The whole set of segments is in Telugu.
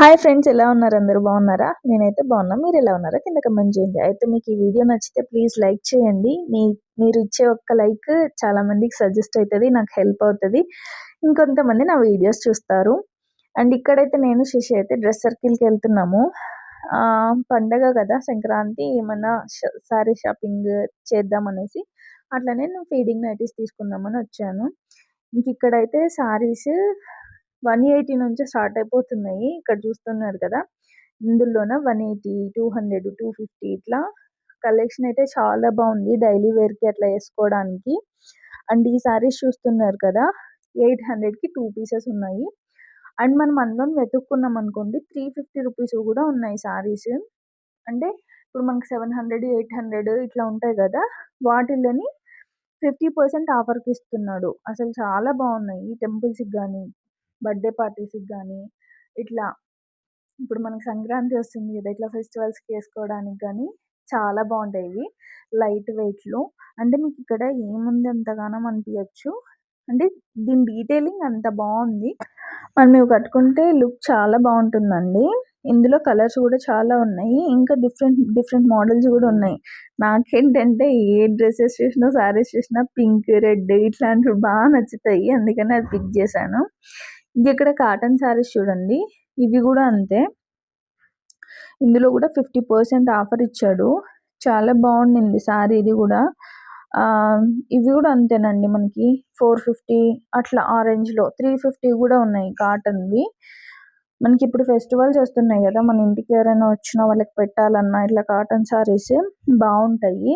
హాయ్ ఫ్రెండ్స్, ఎలా ఉన్నారు? అందరూ బాగున్నారా? నేనైతే బాగున్నా. మీరు ఎలా ఉన్నారా? కింద కమెంట్ చేయండి. అయితే మీకు ఈ వీడియో నచ్చితే ప్లీజ్ లైక్ చేయండి. మీరు ఇచ్చే ఒక్క లైక్ చాలా మందికి సజెస్ట్ అవుతుంది, నాకు హెల్ప్ అవుతుంది, ఇంకొంతమంది నా వీడియోస్ చూస్తారు. అండ్ ఇక్కడైతే నేను శశి అయితే డ్రెస్ సర్కిల్కి వెళ్తున్నాము. పండగ కదా, సంక్రాంతి, ఏమన్నా శారీ షాపింగ్ చేద్దామనేసి అట్లనే నేను ఫీడింగ్ నైటీస్ తీసుకుందామని వచ్చాను. ఇంక ఇక్కడైతే శారీస్ 180 నుంచి స్టార్ట్ అయిపోతున్నాయి. ఇక్కడ చూస్తున్నారు కదా, ఇందులోన 180, 200, 250 ఇట్లా కలెక్షన్ అయితే చాలా బాగుంది. డైలీ వేర్కి అట్లా వేసుకోవడానికి. అండ్ ఈ శారీస్ చూస్తున్నారు కదా, 800కి 2 పీసెస్ ఉన్నాయి. అండ్ మనం అందులో వెతుక్కున్నాం అనుకోండి, 350 రూపీస్ కూడా ఉన్నాయి శారీస్. అంటే ఇప్పుడు మనకి 700, 800 ఇట్లా ఉంటాయి కదా, వాటిల్లోని 50% ఆఫర్కి ఇస్తున్నాడు. అసలు చాలా బాగున్నాయి. టెంపుల్స్కి కానీ, బర్త్డే పార్టీస్కి కానీ, ఇట్లా ఇప్పుడు మనకి సంక్రాంతి వస్తుంది కదా, ఇట్లా ఫెస్టివల్స్కి వేసుకోవడానికి కానీ చాలా బాగుంటాయి. ఇవి లైట్ వెయిట్లో. అంటే మీకు ఇక్కడ ఏముంది అంతగానం అనిపించచ్చు, అంటే దీని డీటెయిలింగ్ అంత బాగుంది. మనం ఇవి కట్టుకుంటే లుక్ చాలా బాగుంటుందండి. ఇందులో కలర్స్ కూడా చాలా ఉన్నాయి, ఇంకా డిఫరెంట్ డిఫరెంట్ మోడల్స్ కూడా ఉన్నాయి. నాకేంటంటే ఏ డ్రెస్సెస్ చూసినా, శారీస్ చూసినా పింక్, రెడ్ ఇట్లాంటివి బాగా నచ్చుతాయి, అందుకని అది పిక్ చేశాను. ఇక్కడ కాటన్ శారీస్ చూడండి, ఇవి కూడా అంతే. ఇందులో కూడా 50% ఆఫర్ ఇచ్చాడు. చాలా బాగుండింది శారీ ఇది కూడా. ఇవి కూడా అంతేనండి, మనకి 450 అట్లా ఆ రేంజ్లో. 350 కూడా ఉన్నాయి కాటన్వి. మనకి ఇప్పుడు ఫెస్టివల్స్ వస్తున్నాయి కదా, మన ఇంటికి ఎవరైనా వచ్చిన వాళ్ళకి పెట్టాలన్నా ఇట్లా కాటన్ శారీస్ బాగుంటాయి.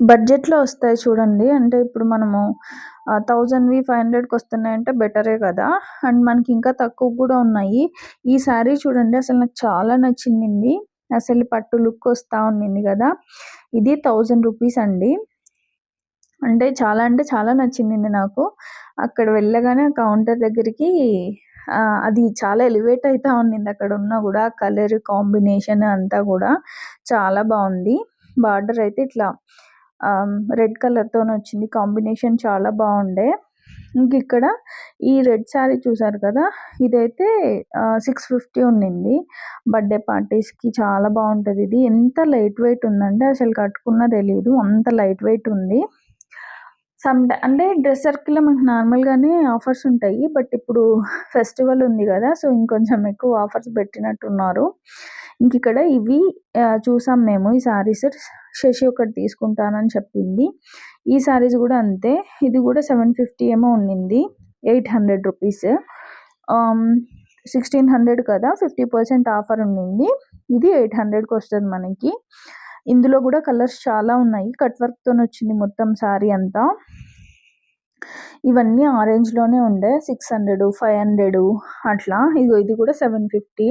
బడ్జెట్లో వస్తాయి చూడండి. అంటే ఇప్పుడు మనము 1000వి 500కి వస్తున్నాయంటే బెటరే కదా. అండ్ మనకి ఇంకా తక్కువ కూడా ఉన్నాయి. ఈ శారీ చూడండి, అసలు నాకు చాలా నచ్చింది. అసలు పట్టు లుక్ వస్తూ ఉండింది కదా. ఇది 1000 రూపీస్ అండి. అంటే చాలా నచ్చింది నాకు. అక్కడ వెళ్ళగానే కౌంటర్ దగ్గరికి అది చాలా ఎలివేట్ అవుతూ ఉండింది. అక్కడ ఉన్న కూడా కలర్ కాంబినేషన్ అంతా కూడా చాలా బాగుంది. బార్డర్ అయితే ఇట్లా రెడ్ కలర్తో వచ్చింది, కాంబినేషన్ చాలా బాగుండే. ఇంక ఇక్కడ ఈ రెడ్ శారీ చూసారు కదా, ఇదైతే 650 ఉండింది. బర్త్డే పార్టీస్కి చాలా బాగుంటుంది. ఇది ఎంత లైట్ వెయిట్ ఉందంటే అసలు కట్టుకున్నా తెలియదు, అంత లైట్ వెయిట్ ఉంది. అంటే డ్రెస్ సర్కిల్లో మనకు నార్మల్గానే ఆఫర్స్ ఉంటాయి, బట్ ఇప్పుడు ఫెస్టివల్ ఉంది కదా, సో ఇంకొంచెం ఎక్కువ ఆఫర్స్ పెట్టినట్టున్నారు. ఇంక ఇక్కడ ఇవి చూసాం మేము. ఈ శారీస్ శశి ఒకటి తీసుకుంటానని చెప్పింది. ఈ శారీస్ కూడా అంతే. ఇది కూడా 750 ఏమో ఉండింది, 800 రూపీస్. 1600 కదా, 50% ఆఫర్ ఉండింది. ఇది 800కి వస్తుంది మనకి. ఇందులో కూడా కలర్స్ చాలా ఉన్నాయి. కట్ వర్క్తో వచ్చింది మొత్తం శారీ అంతా. ఇవన్నీ ఆరెంజ్లోనే ఉండే, 600, 500 అట్లా. ఇది కూడా 750.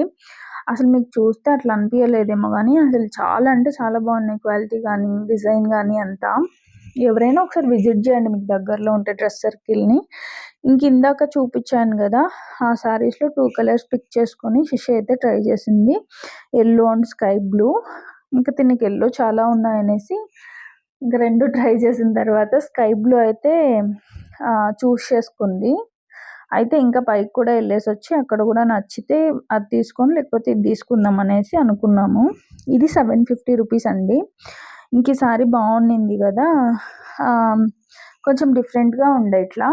అసలు మీకు చూస్తే అట్లా అనిపించలేదేమో కానీ అసలు చాలా అంటే చాలా బాగున్నాయి. క్వాలిటీ కానీ, డిజైన్ కానీ అంతా. ఎవరైనా ఒకసారి విజిట్ చేయండి మీకు దగ్గరలో ఉంటే డ్రెస్ సర్కిల్ని. ఇందాక చూపించాను కదా, ఆ శారీస్లో 2 కలర్స్ పిక్ చేసుకొని శశి అయితే ట్రై చేసింది, ఎల్లో అండ్ స్కై బ్లూ. ఇంకా తినకి ఎల్లో చాలా ఉన్నాయనేసి ఇంకా 2 ట్రై చేసిన తర్వాత స్కై బ్లూ అయితే చూస్ చేసుకుంది. అయితే ఇంకా పైకి కూడా వెళ్ళేసి వచ్చి అక్కడ కూడా నచ్చితే అది తీసుకొని, లేకపోతే ఇది తీసుకుందాం అనేసి అనుకున్నాము. ఇది 750 రూపీస్ అండి. ఇంక ఈ సారీ బాగుండింది కదా, కొంచెం డిఫరెంట్గా ఉండే. ఇట్లా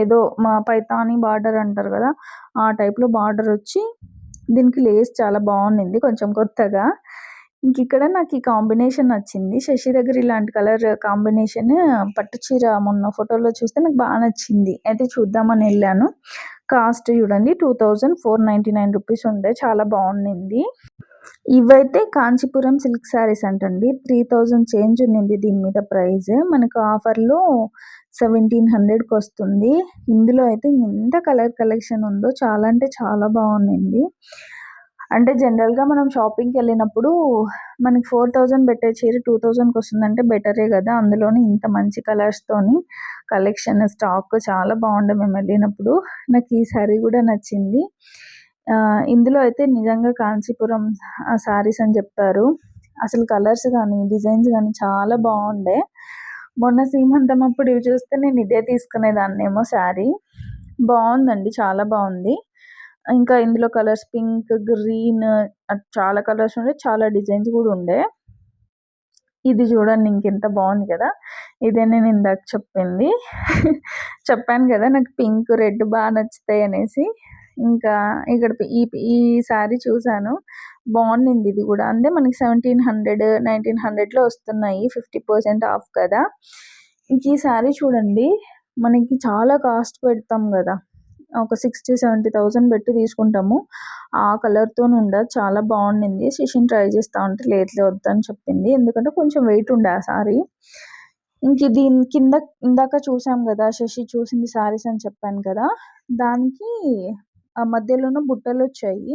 ఏదో మా పైతాని బార్డర్ అంటారు కదా, ఆ టైప్లో బార్డర్ వచ్చి దీనికి లేస్ చాలా బాగుండింది, కొంచెం కొత్తగా. ఇక్కడ నాకు ఈ కాంబినేషన్ నచ్చింది. శశి దగ్గర ఇలాంటి కలర్ కాంబినేషన్ పట్టు చీర మొన్న ఫోటోలో చూస్తే నాకు బాగా నచ్చింది, అయితే చూద్దామని వెళ్ళాను. కాస్ట్ చూడండి, 2499 రూపీస్ ఉండే, చాలా బాగుండింది. ఇవైతే కాంచీపురం సిల్క్ శారీస్ అంటండి. 3000 చేంజ్ ఉన్నింది దీని మీద ప్రైస్. మనకు ఆఫర్లో 1700కి వస్తుంది. ఇందులో అయితే ఎంత కలర్ కలెక్షన్ ఉందో, చాలా అంటే చాలా బాగుండింది. అంటే జనరల్గా మనం షాపింగ్కి వెళ్ళినప్పుడు మనకి 4000 పెట్టే చీర 2000కి వస్తుందంటే బెటరే కదా. అందులోని ఇంత మంచి కలర్స్తోని కలెక్షన్, స్టాక్ చాలా బాగుండే మేము వెళ్ళినప్పుడు. నాకు ఈ శారీ కూడా నచ్చింది. ఇందులో అయితే నిజంగా కాంచీపురం శారీస్ అని చెప్పారు. అసలు కలర్స్ కానీ, డిజైన్స్ కానీ చాలా బాగుండే. మొన్న సీమంతం అప్పుడు ఇవి చూస్తే నేను ఇదే తీసుకునేదాన్నేమో శారీ. బాగుందండి, చాలా బాగుంది. ఇంకా ఇందులో కలర్స్ పింక్, గ్రీన్ చాలా కలర్స్ ఉండే, చాలా డిజైన్స్ కూడా ఉండే. ఇది చూడండి ఇంకెంత బాగుంది కదా. ఇదే నేను ఇందాక చెప్పింది. చెప్పాను కదా నాకు పింక్, రెడ్ బాగా నచ్చుతాయి అనేసి. ఇంకా ఇక్కడ ఈ ఈ శారీ చూసాను, బాగుండింది ఇది కూడా. అంటే మనకి 1700, 1900లో వస్తున్నాయి, 50% ఆఫ్ కదా. ఇంక ఈ శారీ చూడండి, మనకి చాలా కాస్ట్ పెడతాం కదా, ఒక 60,000-70,000 పెట్టి తీసుకుంటాము. ఆ కలర్తో ఉండదు, చాలా బాగుండింది. శిషిని ట్రై చేస్తా ఉంటే లేట్లే వద్దని చెప్పింది, ఎందుకంటే కొంచెం వెయిట్ ఉండే ఆ సారీ. ఇంక దీని కింద ఇందాక చూసాం కదా, శశి చూసింది సారీస్ అని చెప్పాను కదా, దానికి ఆ మధ్యలోనూ బుట్టలు వచ్చాయి.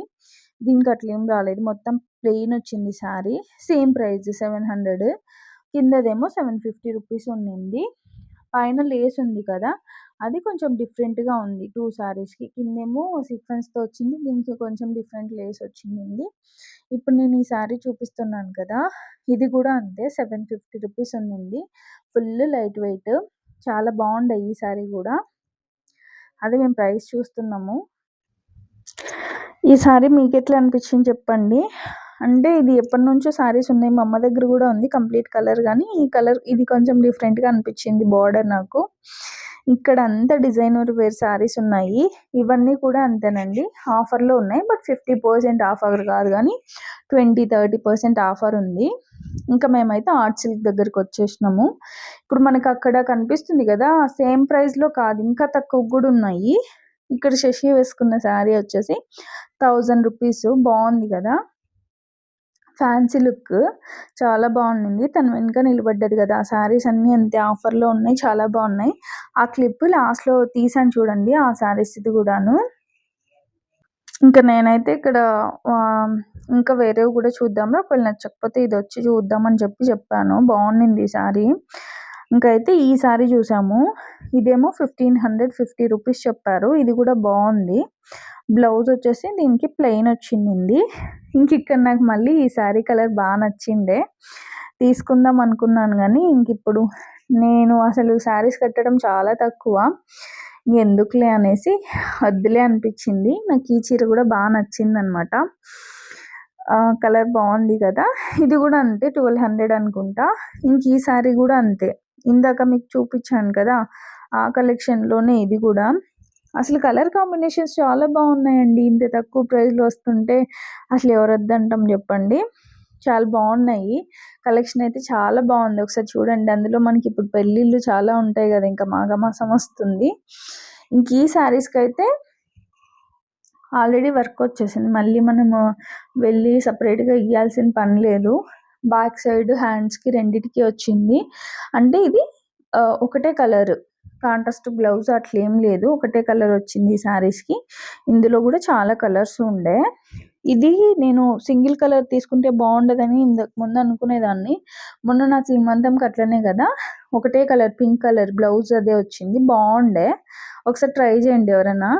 దీనికి అట్లా ఏం రాలేదు, మొత్తం ప్లెయిన్ వచ్చింది శారీ. సేమ్ ప్రైస్ 700, కిందదేమో 750 రూపీస్ ఉండింది. పైన లేస్ ఉంది కదా, అది కొంచెం డిఫరెంట్గా ఉంది 2 శారీస్కి. కిందేమో సీక్వెన్స్తో వచ్చింది, దీనికి కొంచెం డిఫరెంట్ లేస్ వచ్చింది. ఇప్పుడు నేను ఈ శారీ చూపిస్తున్నాను కదా, ఇది కూడా అంతే 750 రూపీస్ ఉండింది. ఫుల్ లైట్ వెయిట్, చాలా బాగుండే ఈ శారీ కూడా. అదే మేము ప్రైస్ చూస్తున్నాము. ఈ శారీ మీకు ఎట్లా అనిపించింది చెప్పండి. అంటే ఇది ఎప్పటి నుంచో శారీస్ ఉన్నాయి, మా అమ్మ దగ్గర కూడా ఉంది కంప్లీట్ కలర్, కానీ ఈ కలర్ ఇది కొంచెం డిఫరెంట్గా అనిపించింది బార్డర్ నాకు. ఇక్కడ అంతా డిజైనర్ వేర్ శారీస్ ఉన్నాయి, ఇవన్నీ కూడా అంతేనండి, ఆఫర్లో ఉన్నాయి. బట్ 50% ఆఫర్ కాదు, కానీ 20-30% ఆఫర్ ఉంది. ఇంకా మేమైతే ఆర్ట్ సిల్క్ దగ్గరికి వచ్చేసినాము. ఇప్పుడు మనకు అక్కడ కనిపిస్తుంది కదా, సేమ్ ప్రైస్లో కాదు, ఇంకా తక్కువ కూడా ఉన్నాయి. ఇక్కడ శశి వేసుకున్న శారీ వచ్చేసి 1000 రూపీస్, బాగుంది కదా, ఫ్యాన్సీ లుక్, చాలా బాగుంది. తను వెనుక నిలబడ్డది కదా, ఆ శారీస్ అన్నీ అంతే ఆఫర్లో ఉన్నాయి, చాలా బాగున్నాయి. ఆ క్లిప్ లాస్ట్లో తీసాను చూడండి, ఆ శారీస్ ఇది కూడాను. ఇంకా నేనైతే ఇక్కడ ఇంకా వేరేవి కూడా చూద్దాము, ఒకవేళ నచ్చకపోతే ఇది వచ్చి చూద్దామని చెప్పాను. బాగుండింది ఈ శారీ. ఇంకైతే ఈ శారీ చూసాము, ఇదేమో 1550 రూపీస్ చెప్పారు. ఇది కూడా బాగుంది. బ్లౌజ్ వచ్చేసి దీనికి ప్లెయిన్ వచ్చింది. ఇంక ఇక్కడ నాకు మళ్ళీ ఈ శారీ కలర్ బాగా నచ్చిండే, తీసుకుందాం అనుకున్నాను, కానీ ఇంక ఇప్పుడు నేను అసలు శారీస్ కట్టడం చాలా తక్కువ, ఎందుకులే అనేసి వద్దులే అనిపించింది. నాకు ఈ చీర కూడా బాగా నచ్చింది అనమాట, కలర్ బాగుంది కదా. ఇది కూడా అంతే 1200 అనుకుంటా. ఇంక ఈ శారీ కూడా అంతే, ఇందాక మీకు చూపించాను కదా ఆ కలెక్షన్లోనే ఇది కూడా. అసలు కలర్ కాంబినేషన్స్ చాలా బాగున్నాయండి, ఇంత తక్కువ ప్రైస్లో వస్తుంటే అసలు ఎవరు వద్దంటాం చెప్పండి. చాలా బాగున్నాయి, కలెక్షన్ అయితే చాలా బాగుంది, ఒకసారి చూడండి. అందులో మనకి ఇప్పుడు పెళ్ళిళ్ళు చాలా ఉంటాయి కదా, ఇంకా మాఘమాసం వస్తుంది. ఇంక ఈ శారీస్కి అయితే ఆల్రెడీ వర్క్ వచ్చేసింది, మళ్ళీ మనము వెళ్ళి సపరేట్గా ఇవ్వాల్సిన పని లేదు. బ్యాక్ సైడ్ హ్యాండ్స్కి రెండిటికి వచ్చింది. అంటే ఇది ఒకటే కలర్, కాంట్రాస్ట్ బ్లౌజ్ అట్లా ఏం లేదు, ఒకటే కలర్ వచ్చింది ఈ శారీస్కి. ఇందులో కూడా చాలా కలర్స్ ఉండే. ఇది నేను సింగిల్ కలర్ తీసుకుంటే బాగుండదని ఇంతకు ముందు అనుకునేదాన్ని. మొన్న నా సీమంతంకి అట్లనే కదా, ఒకటే కలర్ పింక్ కలర్ బ్లౌజ్ అదే వచ్చింది, బాగుండే. ఒకసారి ట్రై చేయండి ఎవరైనా.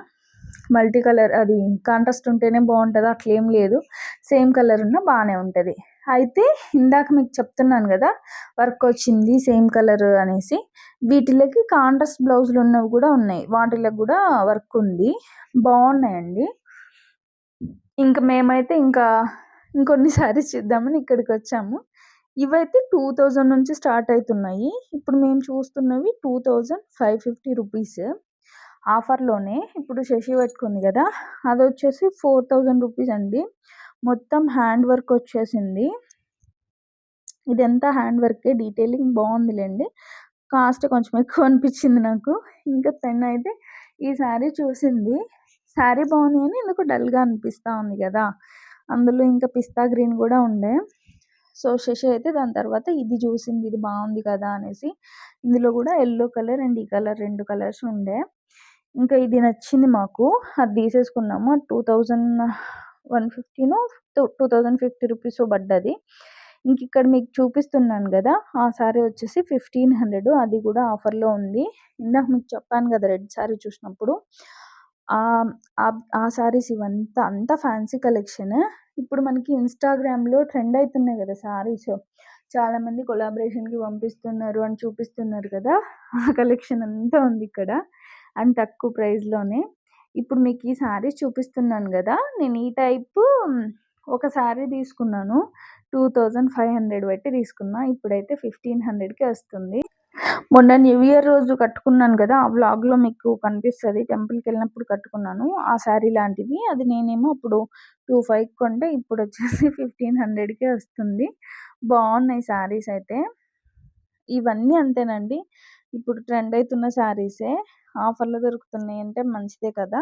మల్టీ కలర్ అది కాంట్రాస్ట్ ఉంటేనే బాగుంటుందా, అట్లేం లేదు, సేమ్ కలర్ ఉన్నా బాగానే ఉంటుంది. అయితే ఇందాక మీకు చెప్తున్నాను కదా వర్క్ వచ్చింది సేమ్ కలర్ అనేసి, వీటిలోకి కాంట్రాస్ట్ బ్లౌజులు ఉన్నవి కూడా ఉన్నాయి, వాటిలకు కూడా వర్క్ ఉంది, బాగున్నాయండి. ఇంకా మేమైతే ఇంకా ఇంకొన్ని శారీస్ చూద్దామని ఇక్కడికి వచ్చాము. ఇవైతే 2000 నుంచి స్టార్ట్ అవుతున్నాయి, ఇప్పుడు మేము చూస్తున్నవి 2550 రూపీస్ ఆఫర్లోనే. ఇప్పుడు శశి పెట్టుకుంది కదా, అది వచ్చేసి 4000 రూపీస్ అండి, మొత్తం హ్యాండ్ వర్క్ వచ్చేసింది. ఇదంతా హ్యాండ్ వర్కే, డీటెయిలింగ్ బాగుందిలేండి, కాస్ట్ కొంచెం ఎక్కువ అనిపించింది నాకు. ఇంకా తను అయితే ఈ శారీ చూసింది, శారీ బాగుంది కానీ ఎందుకు డల్గా అనిపిస్తూ ఉంది కదా, అందులో ఇంకా పిస్తా గ్రీన్ కూడా ఉండే. సో శశి అయితే దాని తర్వాత ఇది చూసింది, ఇది బాగుంది కదా అనేసి. ఇందులో కూడా ఎల్లో కలర్ అండ్ ఈ కలర్, 2 కలర్స్ ఉండే. ఇంకా ఇది నచ్చింది మాకు, అది తీసేసుకున్నాము. 2150నో 2050 రూపీస్ పడ్డది. ఇంక ఇక్కడ మీకు చూపిస్తున్నాను కదా, ఆ శారీ వచ్చేసి 1500, అది కూడా ఆఫర్లో ఉంది. ఇందాక మీకు చెప్పాను కదా రెడ్ శారీ చూసినప్పుడు, ఆ శారీస్ ఇవంతా అంతా ఫ్యాన్సీ కలెక్షన్. ఇప్పుడు మనకి ఇన్స్టాగ్రామ్లో ట్రెండ్ అవుతున్నాయి కదా శారీస్, చాలామంది కొలాబరేషన్కి పంపిస్తున్నారు అని చూపిస్తున్నారు కదా, ఆ కలెక్షన్ అంతా ఉంది ఇక్కడ, అండ్ తక్కువ ప్రైస్లోనే. ఇప్పుడు మీకు ఈ శారీస్ చూపిస్తున్నాను గదా! నేను ఈ టైపు ఒక శారీ తీసుకున్నాను. 2500 పెట్టి తీసుకున్నా. ఇప్పుడైతే 1500కి వస్తుంది. మొన్న న్యూ ఇయర్ రోజు కట్టుకున్నాను గదా! ఆ వ్లాగ్‌లో మీకు కనిపిస్తది. టెంపుల్‌కెళ్ళినప్పుడు కట్టుకున్నాను. ఆ శారీ లాంటిది. అది నేనేమో అప్పుడు 2500కి కొంటే ఇప్పుడొచ్చేసి 1500కే వస్తుంది. బావున్నాయి శారీస్ అయితే. ఇవన్నీ అంతేనండి. ఇప్పుడు ట్రెండ్ అయితున్న శారీసే. ఆఫర్‌లో దొరుకుతున్నాయి అంటే మంచిదే కదా!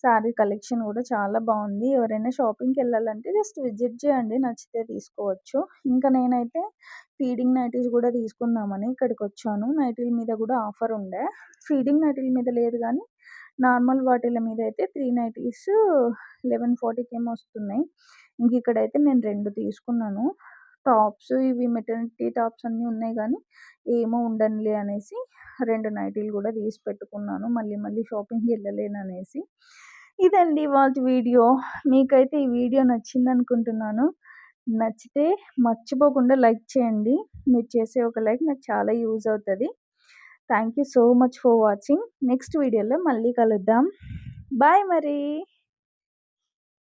శారీ కలెక్షన్ గూడా చాలా బావుంది. ఎవరైనా షాపింగ్‌కెళ్ళాలంటే జస్ట్ విజిట్ చేయండి. నచ్చితే తీసుకోవచ్చు. ఇంకా నేనైతే ఫీడింగ్ నైటీస్ గూడా తీసుకుందామని ఇక్కడికొచ్చాను. నైటీల మీద గూడా ఆఫర్ ఉండే. ఫీడింగ్ నైటీల మీద లేదు గానీ, నార్మల్ వాటిల మీద అయితే 3 నైటీస్ 1140కేమో వస్తున్నాయి. ఇంకిక్కడైతే నేను 2 తీసుకున్నాను. టాప్స్ ఇవి మెటర్నిటీ టాప్స్ అన్నీ ఉన్నాయి గానీ, ఏమో ఉండనిలే అనేసి 2 నైటీలు గూడా తీసి పెట్టుకున్నాను. మళ్ళీ మళ్ళీ షాపింగ్‌కెళ్ళలేననేసి. ఇదండి ఇవాల్టి వీడియో. మీకైతే ఈ వీడియో నచ్చిందనుకుంటున్నాను. నచ్చితే మర్చిపోకుండా లైక్ చేయండి. మీరు చేసే ఒక లైక్ నాకు చాలా యూజ్ అవుతది. Thank you so much for watching. Next వీడియోలో మళ్ళీ కలుద్దాం. బాయ్ మరి.